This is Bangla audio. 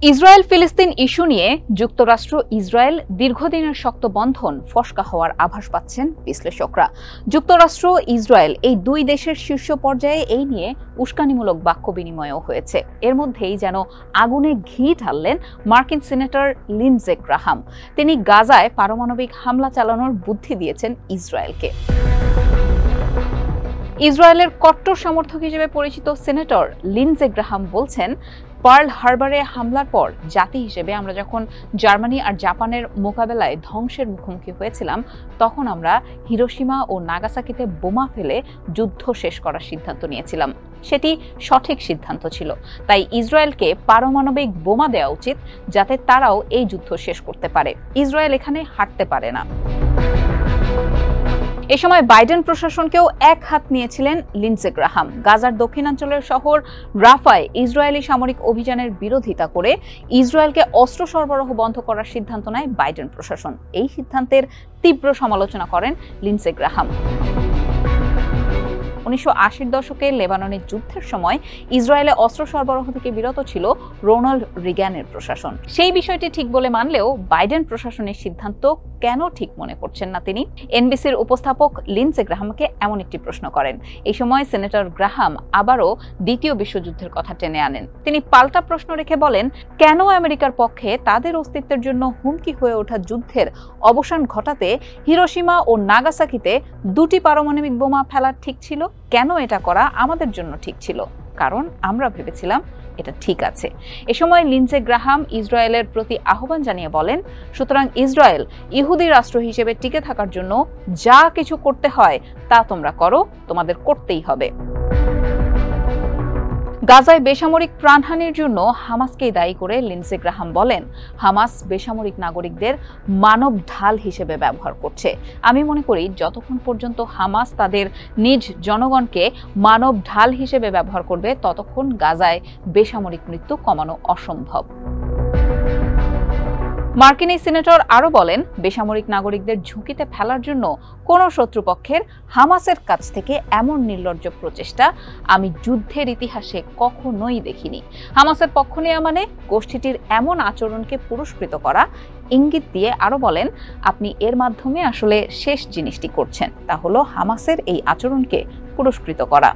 ইসরায়েল ফিলিস্তিন ইস্যু নিয়ে যুক্তরাষ্ট্র ইসরায়েল দীর্ঘদিনের শক্ত বন্ধন ফসকা হওয়ার আভাস পাচ্ছেন বিশ্লেষকরা। যুক্তরাষ্ট্র ইসরায়েল এই দুই দেশের শীর্ষ পর্যায়ে এই নিয়ে উস্কানিমূলক বাক্য বিনিময়ও হয়েছে। এর মধ্যেই যেন আগুনে ঘি ঢাললেন মার্কিন সিনেটর লিন্ডসে গ্রাহাম। তিনি গাজায় পারমাণবিক হামলা চালানোর বুদ্ধি দিয়েছেন ইসরায়েলকে। ইসরায়েলের কট্টর সমর্থক হিসেবে পরিচিত সিনেটর লিন্ডসে গ্রাহাম বলছেন, পার্ল হারবারে হামলার পর জাতি হিসেবে আমরা যখন জার্মানি আর জাপানের মোকাবেলায় ধ্বংসের মুখোমুখি হয়েছিলাম, তখন আমরা হিরোশিমা ও নাগাসাকিতে বোমা ফেলে যুদ্ধ শেষ করার সিদ্ধান্ত নিয়েছিলাম। সেটি সঠিক সিদ্ধান্ত ছিল। তাই ইসরায়েলকে পারমাণবিক বোমা দেওয়া উচিত, যাতে তারাও এই যুদ্ধ শেষ করতে পারে। ইসরায়েল এখানে হারতে পারে না। এ সময় বাইডেন প্রশাসনকেও এক হাত নিয়েছিলেন লিন্ডসে গ্রাহাম। গাজার দক্ষিণাঞ্চলের শহর রাফায় ইসরায়েলি সামরিক অভিযানের বিরোধিতা করে ইসরায়েলকে অস্ত্র সরবরাহ বন্ধ করার সিদ্ধান্ত নেয় বাইডেন প্রশাসন। এই সিদ্ধান্তের তীব্র সমালোচনা করেন লিন্ডসে গ্রাহাম। 1980-র দশকে লেবাননের যুদ্ধের সময় ইসরায়েলে অস্ত্র সরবরাহ থেকে বিরত ছিল রোনাল্ড রিগ্যানের প্রশাসন। সেই বিষয়টি ঠিক বলে মানলেও বাইডেন প্রশাসনের সিদ্ধান্ত কেন ঠিক মনে করছেন না তিনি? এনবিসির উপস্থাপক লিন্ডসে গ্রাহামকে এমন একটি প্রশ্ন করেন। এই সময় সিনেটর গ্রাহাম আবারও দ্বিতীয় বিশ্বযুদ্ধের কথা টেনে আনেন। তিনি পাল্টা প্রশ্ন রেখে বলেন, কেন আমেরিকার পক্ষে তাদের অস্তিত্বের জন্য হুমকি হয়ে ওঠা যুদ্ধের অবসান ঘটাতে হিরোশিমা ও নাগাসাকিতে দুটি পারমাণবিক বোমা ফেলা ঠিক ছিল? কেন এটা করা আমাদের জন্য ঠিক ছিল? কারণ আমরা ভেবেছিলাম এটা ঠিক আছে। এ সময় লিন্ডসে গ্রাহাম ইসরায়েলের প্রতি আহ্বান জানিয়ে বলেন, সুতরাং ইসরায়েল ইহুদি রাষ্ট্র হিসেবে টিকে থাকার জন্য যা কিছু করতে হয় তা তোমরা করো, তোমাদের করতেই হবে। গাজায় বেসামরিক প্রাণহানির জন্য হামাসকেই দায়ী করে লিন্ডসে গ্রাহাম বলেন, হামাস বেসামরিক নাগরিকদের মানব ঢাল হিসেবে ব্যবহার করছে। আমি মনে করি যতক্ষণ পর্যন্ত হামাস তাদের নিজ জনগণকে মানব ঢাল হিসেবে ব্যবহার করবে, ততক্ষণ গাজায় বেসামরিক মৃত্যু কমানো অসম্ভব। মার্কিন এই সিনেটর আরও বলেন, বেসামরিক নাগরিকদের ঝুঁকিতে ফেলার জন্য কোনো শত্রুপক্ষের হামাসের কাছ থেকে এমন নির্লজ্জ প্রচেষ্টা আমি যুদ্ধের ইতিহাসে কখনোই দেখিনি। হামাসের পক্ষ নেওয়া মানে গোষ্ঠীটির এমন আচরণকে পুরস্কৃত করা। ইঙ্গিত দিয়ে আরও বলেন, আপনি এর মাধ্যমে আসলে শেষ জিনিসটি করছেন, তা হলো হামাসের এই আচরণকে পুরস্কৃত করা।